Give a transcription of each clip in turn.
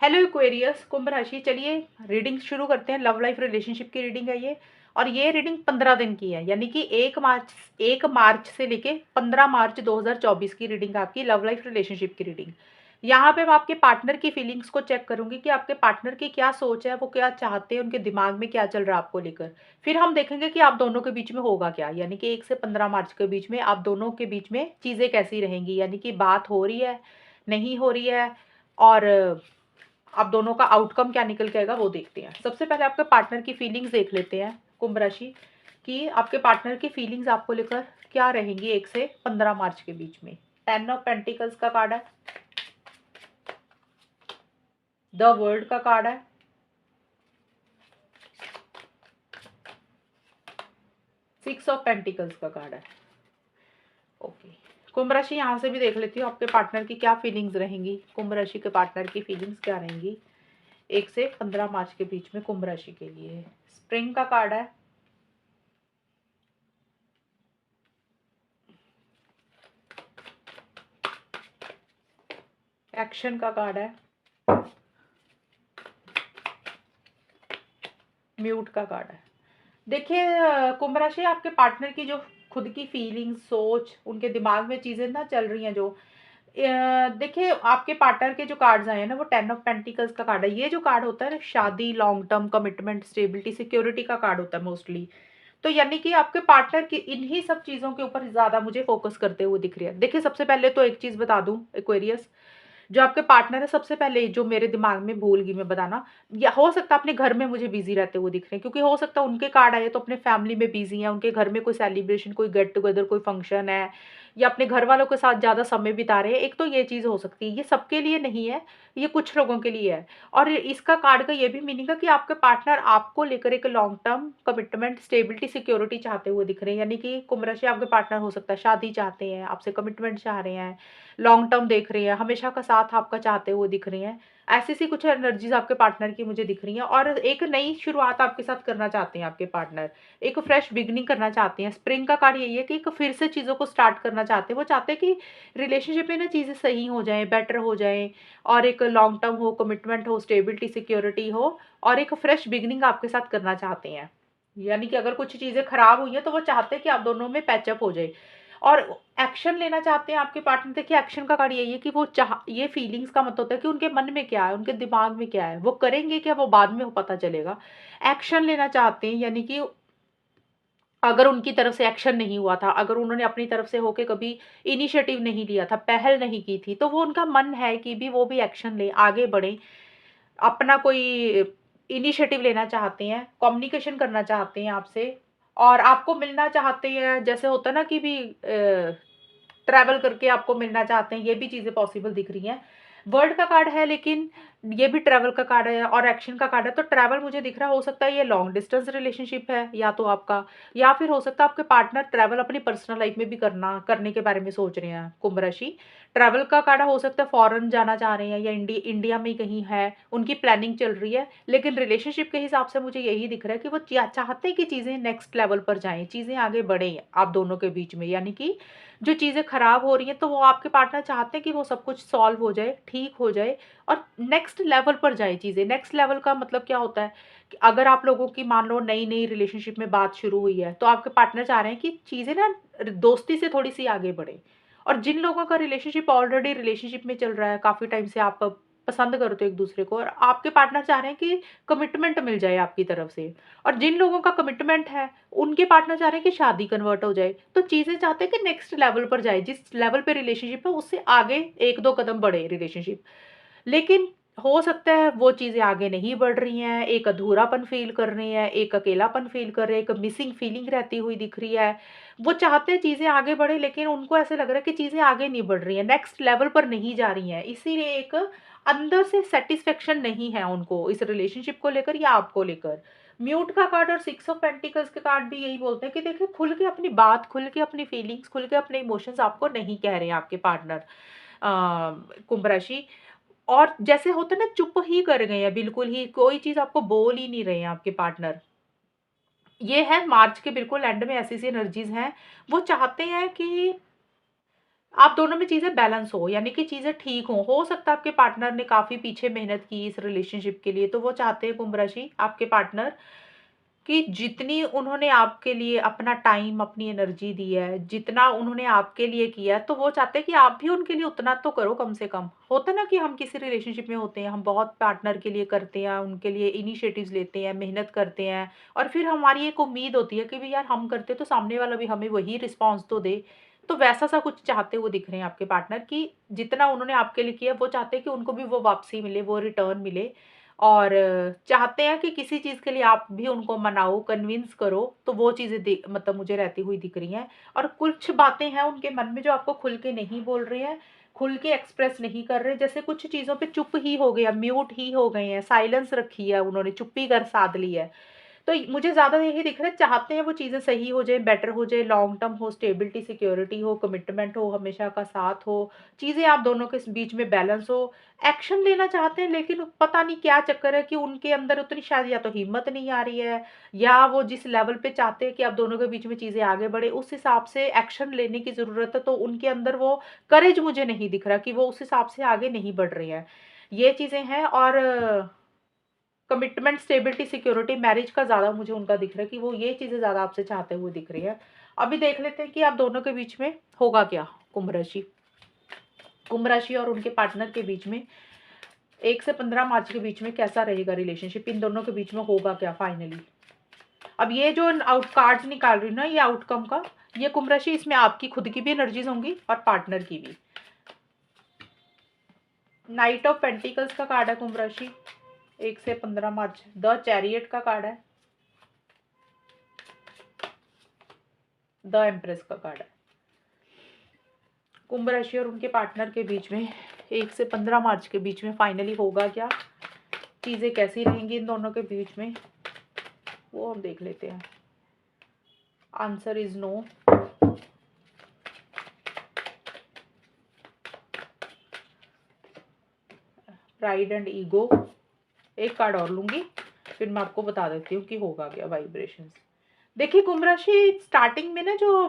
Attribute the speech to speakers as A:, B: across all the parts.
A: Hello Aquarius, कुंभ राशि। चलिए reading शुरू करते हैं। लव लाइफ रिलेशनशिप की रीडिंग है ये, और ये रीडिंग 15 दिन की है, यानी कि 1 मार्च से लेके 15 मार्च 2024 की रीडिंग आपकी लव लाइफ रिलेशनशिप की रीडिंग। यहाँ पे मैं आपके पार्टनर की फीलिंग्स को चेक करूंगी कि आपके पार्टनर की क्या सोच है, वो क्या चाहते हैं, उनके दिमाग में क्या चल रहा है आपको लेकर। फिर हम देखेंगे कि आप दोनों के बीच में होगा क्या, यानी कि 1 से 15 मार्च के बीच में आप दोनों के बीच में चीज़ें कैसी रहेंगी, यानी कि बात हो रही है, नहीं हो रही है, और आप दोनों का आउटकम क्या निकल के आएगा वो देखते हैं। सबसे पहले आपके पार्टनर की फीलिंग्स देख लेते हैं कुंभ राशि कि आपके पार्टनर की फीलिंग्स आपको लेकर क्या रहेंगी 1 से 15 मार्च के बीच में। 10 ऑफ पेंटिकल्स का कार्ड है, द वर्ल्ड का कार्ड है,6 ऑफ पेंटिकल्स का कार्ड है। ओके, कुंभ राशि यहाँ से भी देख लेती हूँ आपके पार्टनर की क्या फीलिंग्स रहेंगी। कुंभ राशि के पार्टनर की फीलिंग्स क्या रहेंगी 1 से 15 मार्च के बीच में कुंभ राशि के लिए। स्प्रिंग का कार्ड है, एक्शन का कार्ड है, म्यूट का कार्ड है। देखिए कुंभ राशि, आपके पार्टनर की जो खुद की फीलिंग, सोच, उनके दिमाग में चीजें ना चल रही हैं जो देखिए आपके पार्टनर के जो कार्ड्स आए हैं ना, वो 10 ऑफ पेंटिकल्स का कार्ड है। ये जो कार्ड होता है ना, शादी, long term commitment, stability, security का कार्ड होता है मोस्टली। तो यानी कि आपके पार्टनर की इन्हीं सब चीजों के ऊपर ज्यादा मुझे फोकस करते हुए दिख रही है। देखिए सबसे पहले तो एक चीज बता दूं एक्वेरियस, जो आपके पार्टनर है, सबसे पहले जो मेरे दिमाग में भूल गई मैं बताना, या हो सकता है अपने घर में मुझे बिजी रहते हुए दिख रहे हैं, क्योंकि हो सकता है उनके कार्ड आए तो अपने फैमिली में बिजी हैं, उनके घर में कोई सेलिब्रेशन, कोई गेट टुगेदर, कोई फंक्शन है, या अपने घर वालों के साथ ज़्यादा समय बिता रहे हैं। एक तो ये चीज़ हो सकती है, ये सबके लिए नहीं है, ये कुछ लोगों के लिए है। और इसका कार्ड का ये भी मीनिंग है कि आपके पार्टनर आपको लेकर एक long term commitment, stability, security चाहते हुए दिख रहे हैं। यानी कि कुंभ राशि आपके पार्टनर हो सकता है शादी चाहते हैं, आपसे कमिटमेंट चाह रहे हैं, लॉन्ग टर्म देख रही हैं, हमेशा का साथ आपका चाहते हुए दिख रही हैं। ऐसी सी कुछ एनर्जीज आपके पार्टनर की मुझे दिख रही हैं, और एक नई शुरुआत आपके साथ करना चाहते हैं आपके पार्टनर, एक फ्रेश बिगनिंग करना चाहते हैं। स्प्रिंग का कार्ड यही है कि एक फिर से चीज़ों को स्टार्ट करना चाहते हैं। वो चाहते हैं कि रिलेशनशिप में ना चीज़ें सही हो जाएं, बेटर हो जाएं, और एक लॉन्ग टर्म हो, कमिटमेंट हो, स्टेबिलिटी, सिक्योरिटी हो, और एक फ्रेश बिगनिंग आपके साथ करना चाहते हैं। यानी कि अगर कुछ चीज़ें खराब हुई हैं तो वो चाहते हैं कि आप दोनों में पैचअप हो जाए, और एक्शन लेना चाहते हैं आपके पार्टनर। देखिए एक्शन का कार्ड यही है कि वो चाह, ये फीलिंग्स का मतलब होता है कि उनके मन में क्या है, उनके दिमाग में क्या है, वो करेंगे क्या वो बाद में पता चलेगा। एक्शन लेना चाहते हैं, यानी कि अगर उनकी तरफ से एक्शन नहीं हुआ था, अगर उन्होंने अपनी तरफ से होके कभी इनिशिएटिव नहीं लिया था, पहल नहीं की थी, तो वो उनका मन है कि भी वो भी एक्शन लें, आगे बढ़ें, अपना कोई इनिशिएटिव लेना चाहते हैं, कम्युनिकेशन करना चाहते हैं आपसे, और आपको मिलना चाहते हैं। जैसे होता है ना कि भी ट्रैवल करके आपको मिलना चाहते हैं, ये भी चीज़ें पॉसिबल दिख रही हैं। वर्ल्ड का कार्ड है, लेकिन ये भी ट्रैवल का कार्ड है और एक्शन का कार्ड है। तो ट्रैवल मुझे दिख रहा है, हो सकता है ये लॉन्ग डिस्टेंस रिलेशनशिप है या तो आपका, या फिर हो सकता है आपके पार्टनर ट्रैवल अपनी पर्सनल लाइफ में भी करने के बारे में सोच रहे हैं कुंभ राशि। ट्रैवल का कार्ड हो सकता है फॉरेन जाना चाह रहे हैं, या इंडिया में ही कहीं है, उनकी प्लानिंग चल रही है। लेकिन रिलेशनशिप के हिसाब से मुझे यही दिख रहा है कि वो चाहते हैं कि चीज़ें नेक्स्ट लेवल पर जाएं, चीज़ें आगे बढ़ें आप दोनों के बीच में। यानी कि जो चीज़ें खराब हो रही हैं, तो वो आपके पार्टनर चाहते हैं कि वो सब कुछ सॉल्व हो जाए, ठीक हो जाए, और नेक्स्ट लेवल पर जाए चीज़ें। नेक्स्ट लेवल का मतलब क्या होता है कि अगर आप लोगों की मान लो नई नई रिलेशनशिप में बात शुरू हुई है, तो आपके पार्टनर चाह रहे हैं कि चीज़ें ना दोस्ती से थोड़ी सी आगे बढ़े। और जिन लोगों का रिलेशनशिप ऑलरेडी रिलेशनशिप में चल रहा है, काफ़ी टाइम से आप पसंद करते हो एक दूसरे को, और आपके पार्टनर चाह रहे हैं कि कमिटमेंट मिल जाए आपकी तरफ से। और जिन लोगों का कमिटमेंट है, उनके पार्टनर चाह रहे हैं कि शादी कन्वर्ट हो जाए। तो चीज़ें चाहते हैं कि नेक्स्ट लेवल पर जाए, जिस लेवल पे रिलेशनशिप है उससे आगे 1-2 कदम बढ़े रिलेशनशिप। लेकिन हो सकता है वो चीज़ें आगे नहीं बढ़ रही हैं, एक अधूरापन फ़ील कर रहे हैं, एक अकेलापन फ़ील कर रहे हैं, एक मिसिंग फीलिंग रहती हुई दिख रही है। वो चाहते हैं चीज़ें आगे बढ़े, लेकिन उनको ऐसा लग रहा है कि चीज़ें आगे नहीं बढ़ रही हैं, नेक्स्ट लेवल पर नहीं जा रही हैं। इसीलिए एक अंदर से सैटिस्फैक्शन नहीं है उनको इस रिलेशनशिप को लेकर या आपको लेकर। म्यूट का कार्ड और 6 ऑफ पेंटिकल्स के कार्ड भी यही बोलते हैं कि देखिए खुल के अपनी बात, खुल के अपनी फीलिंग्स, खुल के अपने इमोशंस आपको नहीं कह रहे हैं आपके पार्टनर कुंभ राशि। और जैसे होता है ना, चुप ही कर गए हैं, बिल्कुल ही कोई चीज़ आपको बोल ही नहीं रहे हैं आपके पार्टनर। ये है मार्च के बिल्कुल एंड में ऐसी-सी एनर्जीज़ हैं। वो चाहते हैं कि आप दोनों में चीज़ें बैलेंस हो, यानी कि चीज़ें ठीक हो सकता है आपके पार्टनर ने काफ़ी पीछे मेहनत की इस रिलेशनशिप के लिए, तो वो चाहते हैं कुंभ राशि आपके पार्टनर कि जितनी उन्होंने आपके लिए अपना टाइम, अपनी एनर्जी दी है, जितना उन्होंने आपके लिए किया है, तो वो चाहते हैं कि आप भी उनके लिए उतना तो करो कम से कम। होता है ना कि हम किसी रिलेशनशिप में होते हैं, हम बहुत पार्टनर के लिए करते हैं, उनके लिए इनिशिएटिव्स लेते हैं, मेहनत करते हैं और फिर हमारी एक उम्मीद होती है कि भई यार हम करते तो सामने वाला भी हमें वही रिस्पॉन्स तो दे। तो वैसा-सा कुछ चाहते हुए दिख रहे हैं आपके पार्टनर कि जितना उन्होंने आपके लिए किया, वो चाहते हैं कि उनको भी वो वापसी मिले, वो रिटर्न मिले। और चाहते हैं कि किसी चीज़ के लिए आप भी उनको मनाओ, कन्विंस करो, तो वो चीज़ें मतलब मुझे रहती हुई दिख रही हैं। और कुछ बातें हैं उनके मन में जो आपको खुल के नहीं बोल रहे हैं, खुल के एक्सप्रेस नहीं कर रहे, जैसे कुछ चीज़ों पे चुप ही हो गए हैं, म्यूट ही हो गए हैं, साइलेंस रखी है उन्होंने, चुप्पी कर साध ली है। तो मुझे ज़्यादा यही दिख रहा है, चाहते हैं वो चीज़ें सही हो जाएँ, बेटर हो जाए, लॉन्ग टर्म हो, स्टेबिलिटी, सिक्योरिटी हो, कमिटमेंट हो, हमेशा का साथ हो, चीज़ें आप दोनों के बीच में बैलेंस हो। एक्शन लेना चाहते हैं लेकिन पता नहीं क्या चक्कर है कि उनके अंदर उतनी शायद या तो हिम्मत नहीं आ रही है या वो जिस लेवल पे चाहते हैं कि आप दोनों के बीच में चीज़ें आगे बढ़े, उस हिसाब से एक्शन लेने की ज़रूरत है, तो उनके अंदर वो करेज मुझे नहीं दिख रहा कि वो उस हिसाब से आगे नहीं बढ़ रहे हैं। ये चीज़ें हैं और कमिटमेंट, स्टेबिलिटी, सिक्योरिटी, मैरिज का ज़्यादा मुझे उनका दिख रहा है कि वो ये चीज़ें ज़्यादा आपसे चाहते हुए दिख रही है। अभी देख लेते हैं कि आप दोनों के बीच में होगा क्या? कुंभ राशि। कुंभ राशि और उनके पार्टनर के बीच में 1 से 15 मार्च के बीच में कैसा रहेगा रिलेशनशिप? इन दोनों के बीच में होगा क्या फाइनली? अब ये जो आउट कार्ड्स निकाल रही हूँ ना, ये आउटकम का, ये कुंभ राशि, इसमें आपकी खुद की भी एनर्जीज होंगी और पार्टनर की भी। नाइट ऑफ पेंटिकल्स का कार्ड है कुंभ राशि, 1 से 15 मार्च। द चैरियट का कार्ड है, द एम्प्रेस का कार्ड है। कुंभ राशि और उनके पार्टनर के बीच में 1 से 15 मार्च के बीच में फाइनली होगा क्या? चीज़ें कैसी रहेंगी इन दोनों के बीच में, वो हम देख लेते हैं। Answer is no. Pride and ego. एक कार्ड और लूंगी, फिर मैं आपको बता देती हूँ कि होगा क्या वाइब्रेशंस। देखिए कुंभ राशि, स्टार्टिंग में ना जो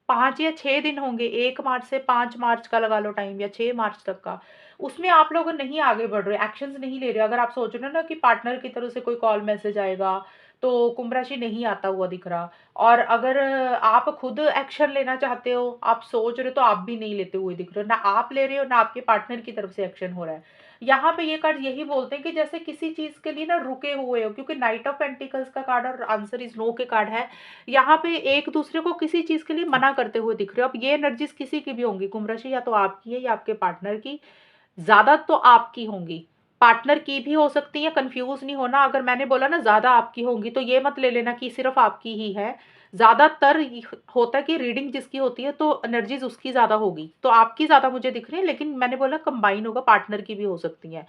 A: 5 या 6 दिन होंगे, 1 मार्च से 5 मार्च का लगा लो टाइम, या 6 मार्च तक का, उसमें आप लोग नहीं आगे बढ़ रहे, एक्शंस नहीं ले रहे। अगर आप सोच रहे हो ना कि पार्टनर की तरफ से कोई कॉल मैसेज आएगा, तो कुंभ राशि नहीं आता हुआ दिख रहा। और अगर आप खुद एक्शन लेना चाहते हो, आप सोच रहे हो, तो आप भी नहीं लेते हुए दिख रहे हो। ना आप ले रहे हो, ना आपके पार्टनर की तरफ से एक्शन हो रहा है। यहाँ पे ये कार्ड यही बोलते हैं कि जैसे किसी चीज़ के लिए ना रुके हुए हो, क्योंकि नाइट ऑफ पेंटिकल्स का कार्ड और आंसर इज नो के कार्ड है। यहाँ पे एक दूसरे को किसी चीज़ के लिए मना करते हुए दिख रहे हो। अब ये एनर्जीज़ किसी की भी होंगी कुंभ राशि, या तो आपकी है या आपके पार्टनर की। ज़्यादा तो आपकी होंगी, पार्टनर की भी हो सकती है, कन्फ्यूज़ नहीं होना। अगर मैंने बोला ना ज़्यादा आपकी होंगी, तो ये मत ले लेना कि सिर्फ़ आपकी ही है। ज़्यादातर होता है कि रीडिंग जिसकी होती है, तो एनर्जीज़ उसकी ज़्यादा होगी। तो आपकी ज़्यादा मुझे दिख रही है, लेकिन मैंने बोला कंबाइन होगा, पार्टनर की भी हो सकती हैं।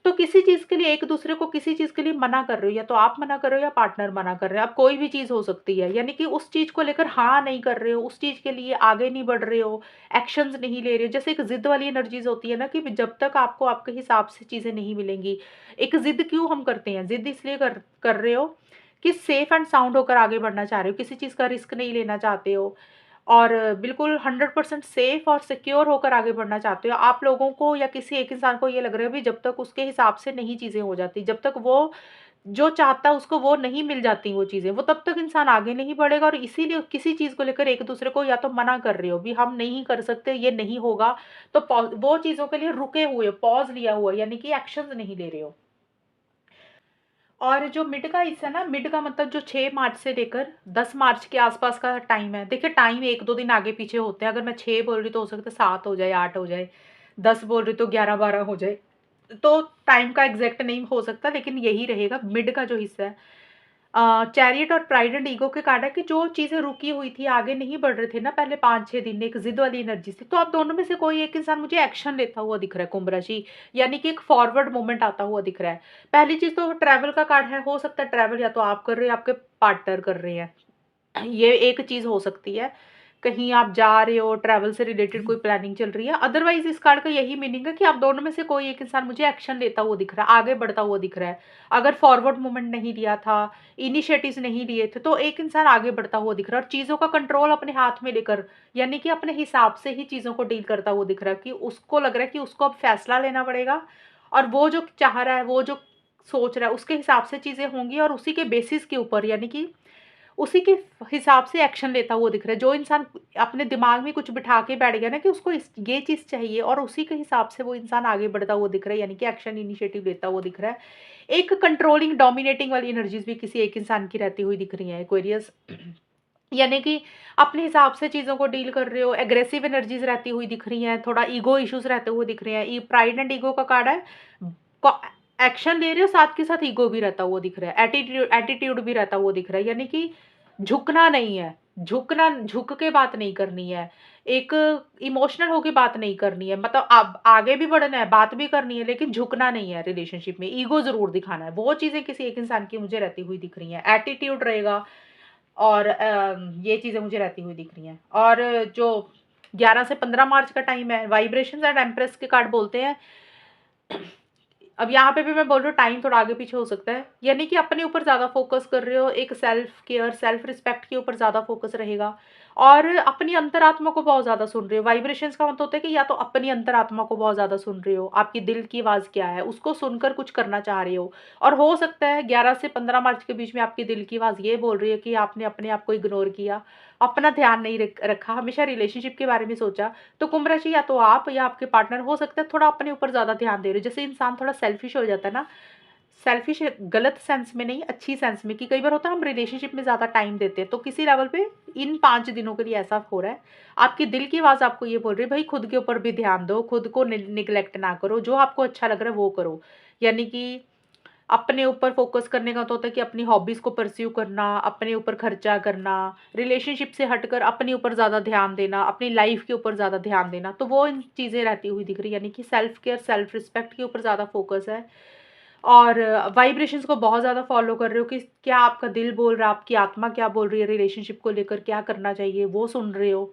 A: तो किसी चीज़ के लिए एक दूसरे को किसी चीज़ के लिए मना कर रहे हो, या तो आप मना कर रहे हो या पार्टनर मना कर रहे हैं। अब कोई भी चीज़ हो सकती है, यानी कि उस चीज़ को लेकर हाँ नहीं कर रहे हो, उस चीज़ के लिए आगे नहीं बढ़ रहे हो, एक्शंस नहीं ले रहे हो। जैसे एक ज़िद वाली एनर्जीज़ होती है ना कि जब तक आपको आपके हिसाब से चीज़ें नहीं मिलेंगी। एक ज़िद क्यों हम करते हैं? ज़िद इसलिए कर कर रहे हो कि सेफ एंड साउंड होकर आगे बढ़ना चाह रहे हो, किसी चीज़ का रिस्क नहीं लेना चाहते हो और बिल्कुल 100% सेफ और सिक्योर होकर आगे बढ़ना चाहते हो। आप लोगों को या किसी एक इंसान को ये लग रहा है, भई जब तक उसके हिसाब से नहीं चीज़ें हो जाती, जब तक वो जो चाहता है उसको वो नहीं मिल जाती वो चीज़ें, वो तब तक इंसान आगे नहीं बढ़ेगा। और इसीलिए किसी चीज़ को लेकर एक-दूसरे को या तो मना कर रहे हो, भी हम नहीं कर सकते, ये नहीं होगा, तो वो चीज़ों के लिए रुके हुए हो, पॉज़ लिया हुआ है, यानी कि एक्शंस नहीं ले रहे हो। और जो मिड का हिस्सा है ना, मिड का मतलब जो 6 मार्च से लेकर 10 मार्च के आसपास का टाइम है। देखिए टाइम 1-2 दिन आगे पीछे होते हैं। अगर मैं 6 बोल रही तो हो सकता है 7 हो जाए, 8 हो जाए, 10 बोल रही तो 11-12 हो जाए। तो टाइम का एग्ज़ैक्ट नहीं हो सकता, लेकिन यही रहेगा मिड का जो हिस्सा है। चैरियट और प्राइड एंड ईगो के कार्ड है कि जो चीज़ें रुकी हुई थी, आगे नहीं बढ़ रहे थे ना पहले 5-6 दिन, एक ज़िद वाली एनर्जी थी, तो आप दोनों में से कोई एक इंसान मुझे एक्शन लेता हुआ दिख रहा है कुंभ राशि, यानी कि एक फॉरवर्ड मूवमेंट आता हुआ दिख रहा है। पहली चीज़ तो ट्रैवल का कार्ड है, हो सकता है ट्रैवल या तो आप कर रहे हो या आपके पार्टनर कर रहे हैं। ये एक चीज़ हो सकती है। कहीं आप जा रहे हो, ट्रैवल से रिलेटेड कोई प्लानिंग चल रही है। अदरवाइज़ इस कार्ड का यही मीनिंग है कि आप दोनों में से कोई एक इंसान मुझे एक्शन लेता हुआ दिख रहा है, आगे बढ़ता हुआ दिख रहा है। अगर फॉरवर्ड मूवमेंट नहीं लिया था, इनिशिएटिव्स नहीं लिए थे, तो एक इंसान आगे बढ़ता हुआ दिख रहा है और चीज़ों का कंट्रोल अपने हाथ में लेकर, यानी कि अपने हिसाब से ही चीज़ों को डील करता हुआ दिख रहा है कि उसको लग रहा है कि उसको अब फैसला लेना पड़ेगा और वो जो चाह रहा है, वो जो सोच रहा है, उसके हिसाब से चीज़ें होंगी और उसी के बेसिस के ऊपर, यानी कि उसी के हिसाब से एक्शन लेता हुआ दिख रहा है। जो इंसान अपने दिमाग में कुछ बिठा के बैठ गया ना कि उसको ये चीज़ चाहिए और उसी के हिसाब से वो इंसान आगे बढ़ता हुआ दिख रहा है, यानी कि एक्शन इनिशिएटिव लेता हुआ दिख रहा है। एक कंट्रोलिंग, डोमिनेटिंग वाली एनर्जीज़ भी किसी एक इंसान की रहती हुई दिख रही हैं एक्वेरियस। यानी कि अपने हिसाब से चीज़ों को डील कर रहे हो, एग्रेसिव एनर्जीज़ रहती हुई दिख रही हैं, थोड़ा ईगो इश्यूज़ रहते हुए दिख रहे हैं। ये प्राइड एंड ईगो का कार्ड है। क एक्शन ले रहे हो, साथ के साथ ईगो भी रहता हुआ दिख रहा है, एटीट्यूड भी रहता हुआ दिख रहा है, यानी कि झुकना नहीं है, झुक के बात नहीं करनी है, एक इमोशनल होके बात नहीं करनी है, मतलब आप आगे भी बढ़ना है, बात भी करनी है, लेकिन झुकना नहीं है रिलेशनशिप में, ईगो ज़रूर दिखाना है। वो चीज़ें किसी एक इंसान की मुझे रहती हुई दिख रही हैं, एटीट्यूड रहेगा और ये चीज़ें मुझे रहती हुई दिख रही हैं। और जो 11 से 15 मार्च का टाइम है, वाइब्रेशंस एंड एम्प्रेस के कार्ड बोलते हैं। अब यहाँ पे भी मैं बोल रही हूँ टाइम थोड़ा आगे-पीछे हो सकता है, यानी कि अपने ऊपर ज़्यादा फ़ोकस कर रहे हो, एक सेल्फ केयर, सेल्फ रिस्पेक्ट के ऊपर ज़्यादा फ़ोकस रहेगा और अपनी अंतरात्मा को बहुत ज़्यादा सुन रहे हो। वाइब्रेशंस का मतलब होता है कि या तो अपनी अंतरात्मा को बहुत ज़्यादा सुन रहे हो, आपकी दिल की आवाज़ क्या है, उसको सुनकर कुछ करना चाह रहे हो और हो सकता है 11 से 15 मार्च के बीच में आपकी दिल की आवाज़ ये बोल रही है कि आपने अपने आप को इग्नोर किया, अपना ध्यान नहीं रखा, हमेशा रिलेशनशिप के बारे में सोचा। तो कुंभ राशि या तो आप या आपके पार्टनर हो सकता है थोड़ा अपने ऊपर ज़्यादा ध्यान दे रहे हो। जैसे इंसान थोड़ा सेल्फिश हो जाता है ना, सेल्फिश गलत सेंस में नहीं, अच्छी सेंस में, कि कई बार होता है हम रिलेशनशिप में ज़्यादा टाइम देते हैं, तो किसी लेवल पे इन 5 दिनों के लिए ऐसा हो रहा है। आपकी दिल की आवाज़ आपको ये बोल रही है भई खुद के ऊपर भी ध्यान दो, खुद को निग्लेक्ट ना करो, जो आपको अच्छा लग रहा है वो करो। यानी कि अपने ऊपर फ़ोकस करने का तो होता है कि अपनी हॉबीज़ को परस्यू करना, अपने ऊपर खर्चा करना, रिलेशनशिप से हटकर अपने ऊपर ज़्यादा ध्यान देना, अपनी लाइफ़ के ऊपर ज़्यादा ध्यान देना, तो वो इन चीज़ें रहती हुई दिख रही है, यानी कि सेल्फ केयर, सेल्फ रिस्पेक्ट के ऊपर ज़्यादा फ़ोकस है। और वाइब्रेशंस को बहुत ज़्यादा फ़ॉलो कर रहे हो कि क्या आपका दिल बोल रहा है, आपकी आत्मा क्या बोल रही है, रिलेशनशिप को लेकर क्या करना चाहिए, वो सुन रहे हो।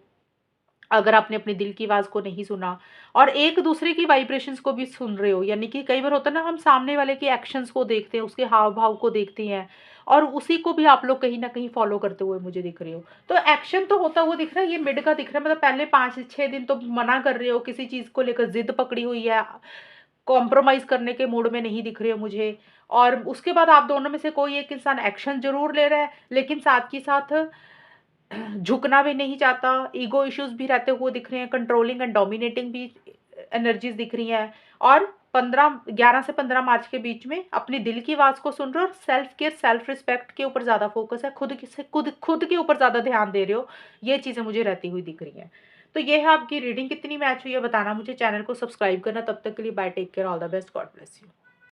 A: अगर आपने अपने दिल की आवाज़ को नहीं सुना और एक-दूसरे की वाइब्रेशंस को भी सुन रहे हो, यानी कि कई बार होता है ना हम सामने वाले के एक्शंस को देखते हैं, उसके हाव-भाव को देखते हैं और उसी को भी आप लोग कहीं न कहीं फ़ॉलो करते हुए मुझे दिख रहे हो। तो एक्शन तो होता हुआ दिख रहा है, ये मिड का दिख रहा है, मतलब पहले 5 से 6 दिन तो मना कर रहे हो, किसी चीज़ को लेकर ज़िद पकड़ी हुई है, कॉम्प्रोमाइज़ करने के मूड में नहीं दिख रहे हो मुझे और उसके बाद आप दोनों में से कोई एक इंसान एक्शन ज़रूर ले रहा है, लेकिन साथ के साथ झुकना भी नहीं चाहता, ईगो इश्यूज़ भी रहते हुए दिख रहे हैं, कंट्रोलिंग एंड डोमिनेटिंग भी एनर्जीज़ दिख रही हैं और 11 से 15 मार्च के बीच में अपनी दिल की आवाज़ को सुन रहे हो और सेल्फ केयर, सेल्फ रिस्पेक्ट के ऊपर ज़्यादा फ़ोकस है, खुद के ऊपर ज़्यादा ध्यान दे रहे हो, ये चीज़ें मुझे रहती हुई दिख रही हैं। तो ये है आपकी रीडिंग, कितनी मैच हुई है बताना मुझे, चैनल को सब्सक्राइब करना, तब तक के लिए bye, take care, all the best, God bless you.